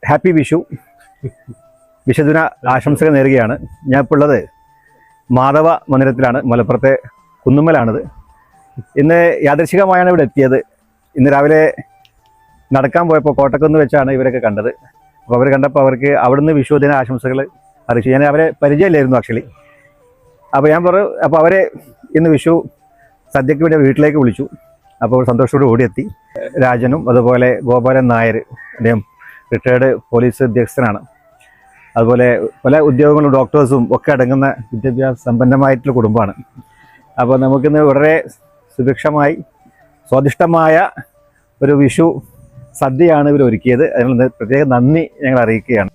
Happy Vishu, വിഷുദിന ആശംസകൾ നേരുകയാണ്. ഞാൻ ഇപ്പോൾ ഉള്ളത് മാധവ മന്ദിരത്തിലാണ്, മലപ്പുറത്തെ കുന്നുമ്മലാണിത്. ഇന്ന് യാദൃശികമായാണ് ഇവിടെ എത്തിയത്. ഇന്ന് രാവിലെ നടക്കാൻ പോയപ്പോൾ കോട്ടക്കുന്ന് വെച്ചാണ് ഇവരൊക്കെ കണ്ടത്. അപ്പോൾ അവർ കണ്ടപ്പോൾ അവർക്ക് അവിടുന്ന് വിഷുദിന ആശംസകൾ അറിയിച്ചു. ഞാൻ അവരെ പരിചയമില്ലായിരുന്നു ആക്ച്വലി. അപ്പോൾ ഞാൻ പറഞ്ഞു, അപ്പോൾ അവരെ ഇന്ന് വിഷു സദ്യക്ക് വേണ്ടി വീട്ടിലേക്ക് വിളിച്ചു. അപ്പോൾ സന്തോഷത്തോടെ ഓടിയെത്തി. രാജനും അതുപോലെ ഗോപാലൻ നായർ, അദ്ദേഹം റിട്ടയർഡ് പോലീസ് ഉദ്യോഗസ്ഥനാണ്. അതുപോലെ പല ഉദ്യോഗങ്ങളും ഡോക്ടേഴ്സും ഒക്കെ അടങ്ങുന്ന വിദ്യാഭ്യാസ സമ്പന്നമായിട്ടുള്ള കുടുംബമാണ്. അപ്പോൾ നമുക്കിന്ന് വളരെ സുഭിക്ഷമായി സ്വാദിഷ്ടമായ ഒരു വിഷു സദ്യയാണ് ഇവർ ഒരുക്കിയത്. അതിനുള്ള പ്രത്യേക നന്ദി ഞങ്ങൾ അറിയിക്കുകയാണ്.